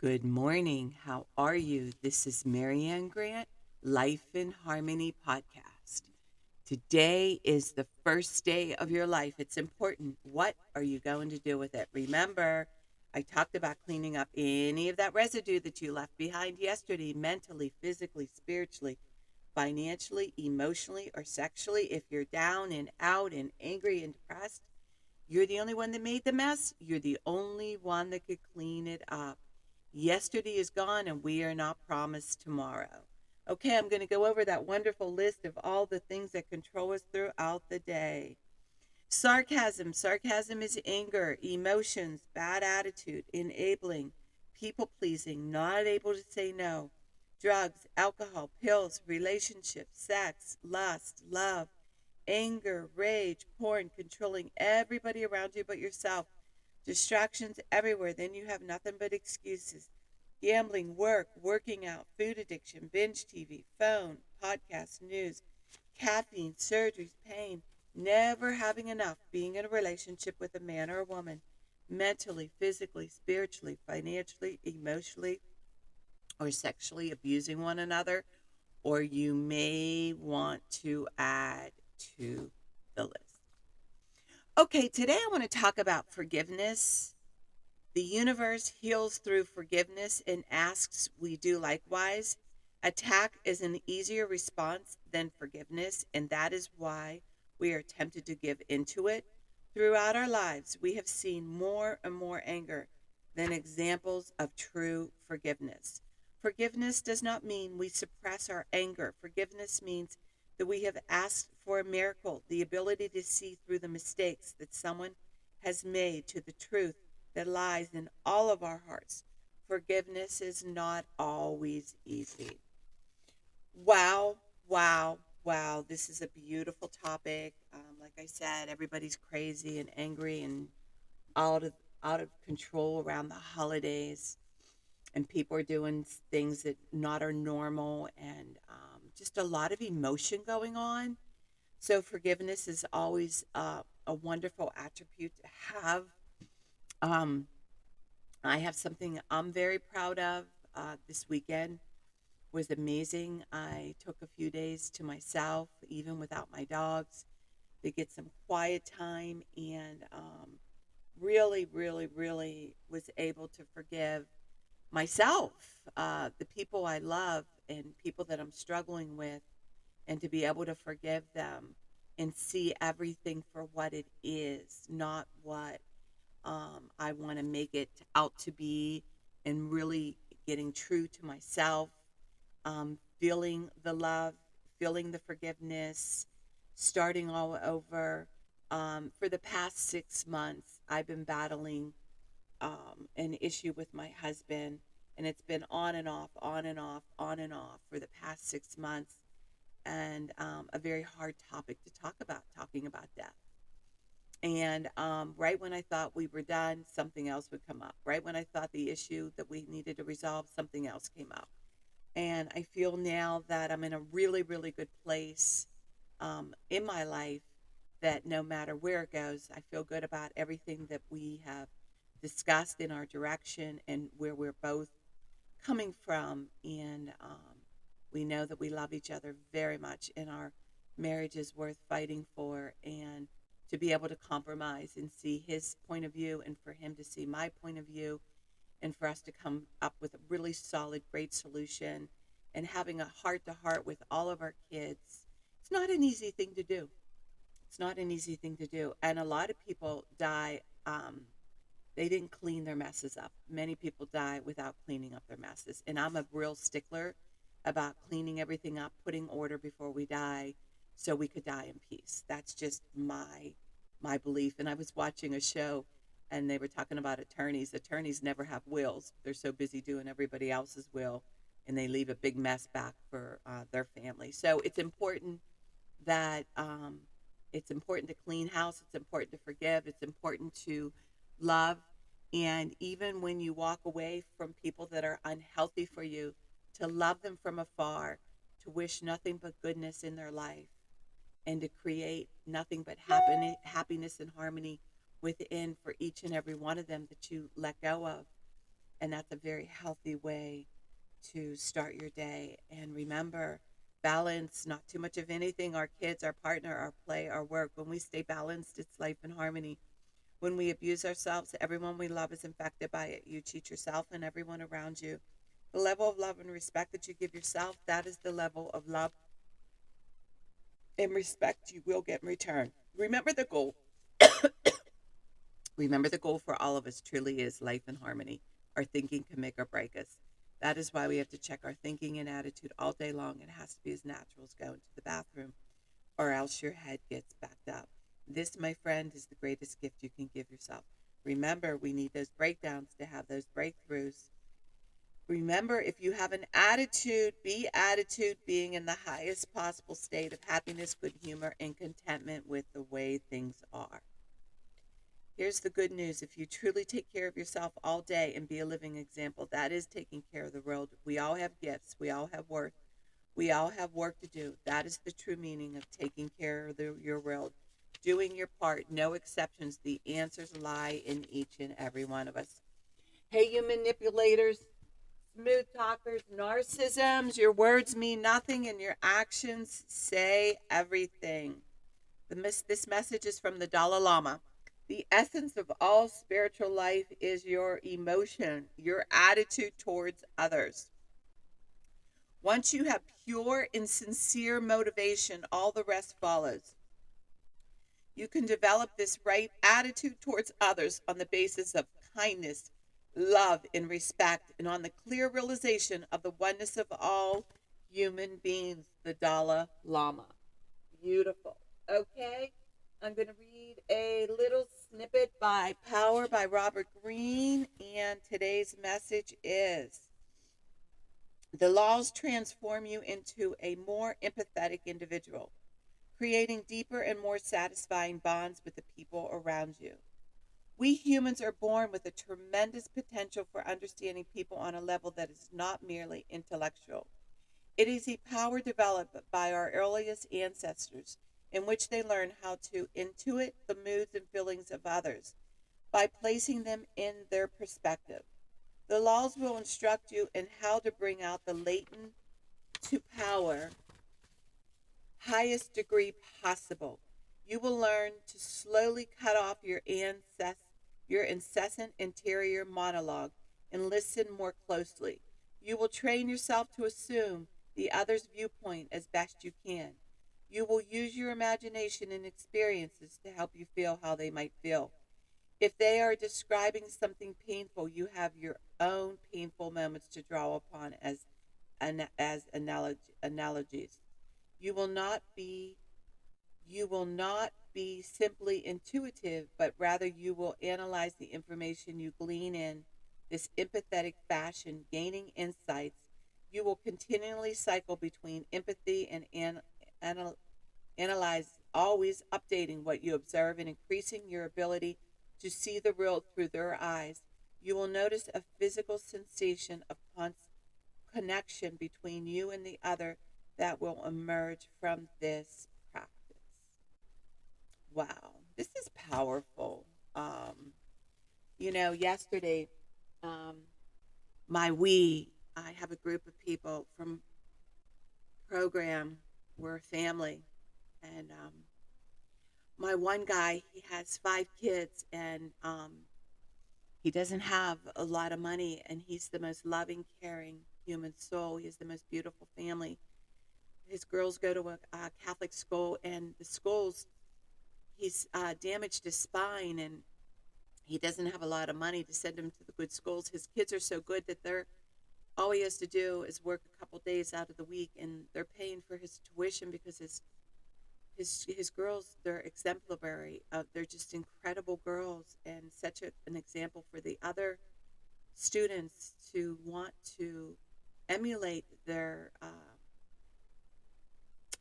Good morning. How are you? This is Marianne Grant, Life in Harmony podcast. Today is the first day of your life. It's important. What are you going to do with it? Remember, I talked about cleaning up any of that residue that you left behind yesterday, mentally, physically, spiritually, financially, emotionally, or sexually. If you're down and out and angry and depressed, you're the only one that made the mess. You're the only one that could clean it up. Yesterday is gone and we are not promised tomorrow. Okay, I'm going to go over that wonderful list of all the things that control us throughout the day. Sarcasm. Sarcasm is anger, emotions, bad attitude, enabling, people pleasing, not able to say no. Drugs, alcohol, pills, relationships, sex, lust, love, anger, rage, porn, controlling everybody around you but yourself. Distractions everywhere. Then you have nothing but excuses. Gambling, work, working out, food addiction, binge TV, phone, podcast, news, caffeine, surgeries, pain, never having enough, being in a relationship with a man or a woman, mentally, physically, spiritually, financially, emotionally, or sexually abusing one another, or you may want to add to the list. Okay, today I want to talk about forgiveness. The universe heals through forgiveness and asks we do likewise. Attack is an easier response than forgiveness, and that is why we are tempted to give into it. Throughout our lives, we have seen more and more anger than examples of true forgiveness. Forgiveness does not mean we suppress our anger. Forgiveness means that we have asked for a miracle, the ability to see through the mistakes that someone has made to the truth that lies in all of our hearts. Forgiveness is not always easy. Wow, wow, wow. This is a beautiful topic. Like I said, everybody's crazy and angry and out of out of control around the holidays, and people are doing things that not are normal, and just a lot of emotion going on. So forgiveness is always a wonderful attribute to have. Um, I have something I'm very proud of. This weekend was amazing. I took a few days to myself, even without my dogs, to get some quiet time and really, really, really was able to forgive myself, the people I love, and people that I'm struggling with, and to be able to forgive them and see everything for what it is, not what I want to make it out to be, and really getting true to myself, feeling the love, feeling the forgiveness, starting all over. For the past 6 months, I've been battling an issue with my husband, and it's been on and off, on and off, on and off for the past 6 months, and a very hard topic to talk about, talking about death. And right when I thought we were done, something else would come up. Right when I thought the issue that we needed to resolve, something else came up. And I feel now that I'm in a really, really good place in my life, that no matter where it goes, I feel good about everything that we have discussed in our direction and where we're both coming from. And we know that we love each other very much, and our marriage is worth fighting for. And to be able to compromise and see his point of view, and for him to see my point of view, and for us to come up with a really solid, great solution, and having a heart to heart with all of our kids. It's not an easy thing to do. It's not an easy thing to do. And a lot of people die. They didn't clean their messes up. Many people die without cleaning up their messes. And I'm a real stickler about cleaning everything up, putting order before we die, so we could die in peace. That's just my belief. And I was watching a show, and they were talking about attorneys. Attorneys never have wills. They're so busy doing everybody else's will, and they leave a big mess back for their family. So that it's important to clean house. It's important to forgive. It's important to love. And even when you walk away from people that are unhealthy for you, to love them from afar, to wish nothing but goodness in their life, and to create nothing but happiness and harmony within for each and every one of them that you let go of. And that's a very healthy way to start your day. And remember, balance, not too much of anything, our kids, our partner, our play, our work. When we stay balanced, it's life in harmony. When we abuse ourselves, everyone we love is infected by it. You cheat yourself and everyone around you. The level of love and respect that you give yourself, that is the level of love and respect you will get in return. Remember the goal. Remember the goal for all of us truly is life in harmony. Our thinking can make or break us. That is why we have to check our thinking and attitude all day long. It has to be as natural as going to the bathroom, or else your head gets backed up. This, my friend, is the greatest gift you can give yourself. Remember, we need those breakdowns to have those breakthroughs. Remember, if you have an attitude, be attitude being in the highest possible state of happiness, good humor, and contentment with the way things are. Here's the good news. If you truly take care of yourself all day and be a living example, that is taking care of the world. We all have gifts. We all have worth. We all have work to do. That is the true meaning of taking care of your world. Doing your part. No exceptions. The answers lie in each and every one of us. Hey, you manipulators, smooth talkers, narcissisms, your words mean nothing and your actions say everything. This message is from the Dalai Lama. The essence of all spiritual life is your emotion, your attitude towards others. Once you have pure and sincere motivation, all the rest follows. You can develop this right attitude towards others on the basis of kindness, love, and respect, and on the clear realization of the oneness of all human beings, the Dalai Lama. Beautiful. Okay, I'm going to read a little snippet by Power by Robert Greene, and today's message is: the laws transform you into a more empathetic individual, creating deeper and more satisfying bonds with the people around you. We humans are born with a tremendous potential for understanding people on a level that is not merely intellectual. It is a power developed by our earliest ancestors, in which they learn how to intuit the moods and feelings of others by placing them in their perspective. The laws will instruct you in how to bring out the latent to power highest degree possible. You will learn to slowly cut off your incessant interior monologue and listen more closely. You will train yourself to assume the other's viewpoint as best you can. You will use your imagination and experiences to help you feel how they might feel. If they are describing something painful, you have your own painful moments to draw upon as analogies. You will not be simply intuitive, but rather you will analyze the information you glean in this empathetic fashion, gaining insights. You will continually cycle between empathy and analyze, always updating what you observe and increasing your ability to see the world through their eyes. You will notice a physical sensation of connection between you and the other that will emerge from this practice. Wow, this is powerful. Um, Yesterday, um, I have a group of people from program. We're a family, and my one guy, he has 5 kids, and he doesn't have a lot of money, and he's the most loving, caring human soul. He has the most beautiful family. His girls go to a Catholic school, and the schools, he's damaged his spine, and he doesn't have a lot of money to send him to the good schools. His kids are so good that they're all he has to do is work a couple days out of the week, and they're paying for his tuition because his girls, they're exemplary. They're just incredible girls, and such an example for the other students to want to emulate their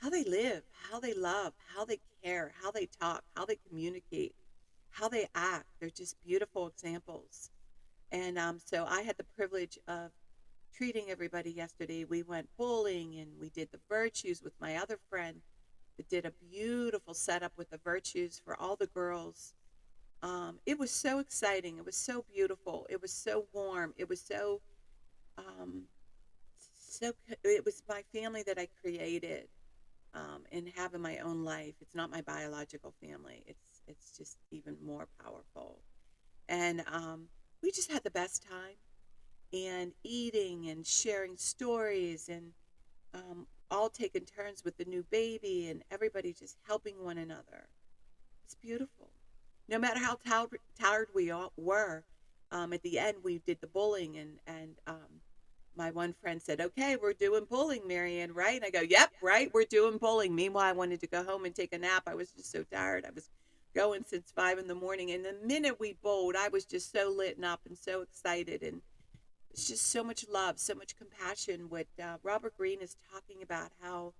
how they live, how they love, how they care, how they talk, how they communicate, how they act. They're just beautiful examples. And so I had the privilege of treating everybody yesterday. We went bowling and we did the virtues with my other friend that did a beautiful setup with the virtues for all the girls. It was so exciting. It was so beautiful. It was so warm. It was so, um, it was my family that I created, and have in my own life. It's not my biological family. It's just even more powerful. And we just had the best time and eating and sharing stories and all taking turns with the new baby and everybody just helping one another. It's beautiful. No matter how tired we all were, at the end we did the bowling and my one friend said, "Okay, we're doing bowling, Marianne, right?" And I go, "Yep, right, we're doing bowling." Meanwhile, I wanted to go home and take a nap. I was just so tired. I was going since 5 in the morning, and the minute we bowled, I was just so lit up and so excited, and it's just so much love, so much compassion. What Robert Greene is talking about, how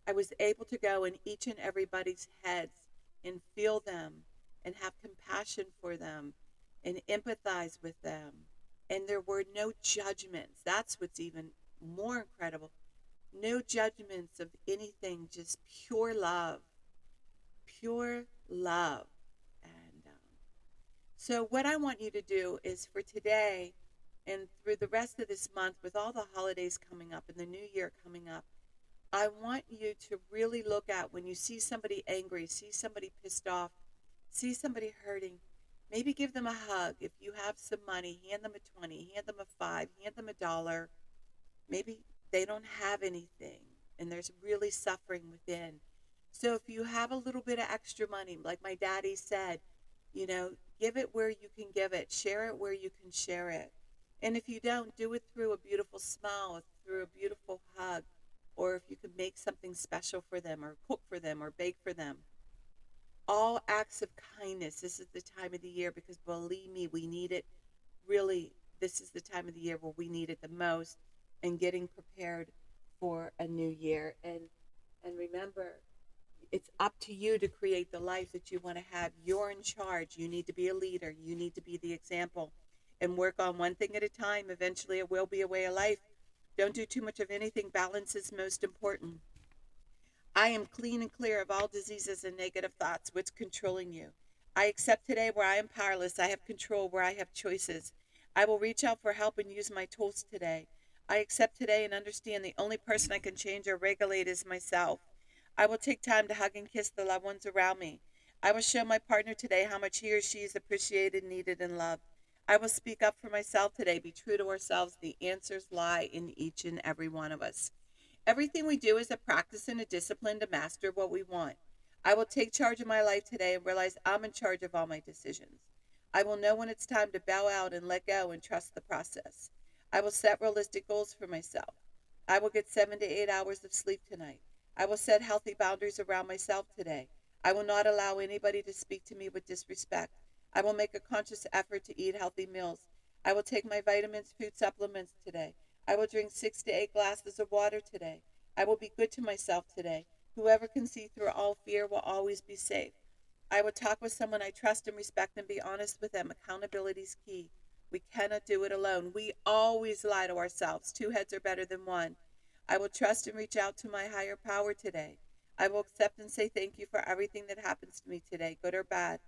I was able to go in each and everybody's heads and feel them and have compassion for them and empathize with them. And there were no judgments. That's what's even more incredible. No judgments of anything, just pure love, pure love. And so, what I want you to do is for today and through the rest of this month, with all the holidays coming up and the new year coming up, I want you to really look at when you see somebody angry, see somebody pissed off, see somebody hurting, maybe give them a hug. If you have some money, hand them a 20, hand them a 5, hand them a dollar. Maybe they don't have anything and there's really suffering within. So if you have a little bit of extra money, like my daddy said, give it where you can give it, share it where you can share it. And if you don't, do it through a beautiful smile, through a beautiful hug, or if you could make something special for them, or cook for them, or bake for them. All acts of kindness. This is the time of the year because believe me, we need it. Really, this is the time of the year where we need it the most, and getting prepared for a new year. And remember, it's up to you to create the life that you want to have. You're in charge. You need to be a leader. You need to be the example and work on one thing at a time. Eventually, it will be a way of life. Don't do too much of anything. Balance is most important. I am clean and clear of all diseases and negative thoughts. What's controlling you? I accept today where I am powerless. I have control where I have choices. I will reach out for help and use my tools today. I accept today and understand the only person I can change or regulate is myself. I will take time to hug and kiss the loved ones around me. I will show my partner today how much he or she is appreciated, needed, and loved. I will speak up for myself today. Be true to ourselves. The answers lie in each and every one of us. Everything we do is a practice and a discipline to master what we want. I will take charge of my life today and realize I'm in charge of all my decisions. I will know when it's time to bow out and let go and trust the process. I will set realistic goals for myself. I will get 7 to 8 hours of sleep tonight. I will set healthy boundaries around myself today. I will not allow anybody to speak to me with disrespect. I will make a conscious effort to eat healthy meals. I will take my vitamins, food supplements today. I will drink 6 to 8 glasses of water today. I will be good to myself today. Whoever can see through all fear will always be safe. I will talk with someone I trust and respect and be honest with them. Accountability is key. We cannot do it alone. We always lie to ourselves. Two heads are better than one. I will trust and reach out to my higher power today. I will accept and say thank you for everything that happens to me today, good or bad.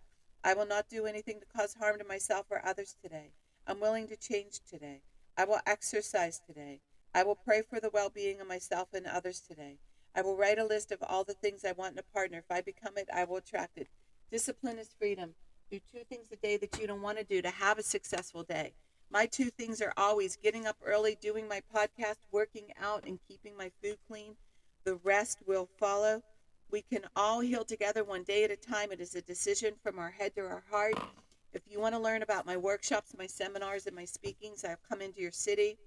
I will not do anything to cause harm to myself or others today. I'm willing to change today. I will exercise today. I will pray for the well-being of myself and others today. I will write a list of all the things I want in a partner. If I become it, I will attract it. Discipline is freedom. Do 2 things a day that you don't want to do to have a successful day. My 2 things are always getting up early, doing my podcast, working out, and keeping my food clean. The rest will follow. We can all heal together one day at a time. It is a decision from our head to our heart. If you want to learn about my workshops, my seminars, and my speakings, I've come into your city.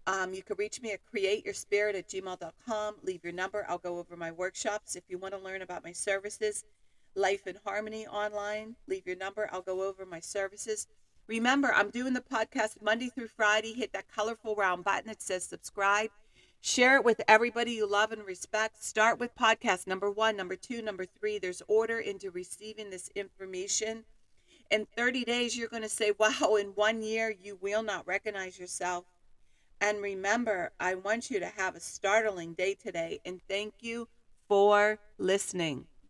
You can reach me at createyourspirit@gmail.com. Leave your number. I'll go over my workshops. If you want to learn about my services, Life in Harmony online, leave your number. I'll go over my services. Remember, I'm doing the podcast Monday through Friday. Hit that colorful round button that says subscribe. Share it with everybody you love and respect. Start with podcast number 1, number 2, number 3. There's order into receiving this information. In 30 days, you're going to say, wow, in 1 year, you will not recognize yourself. And remember, I want you to have a startling day today. And thank you for listening.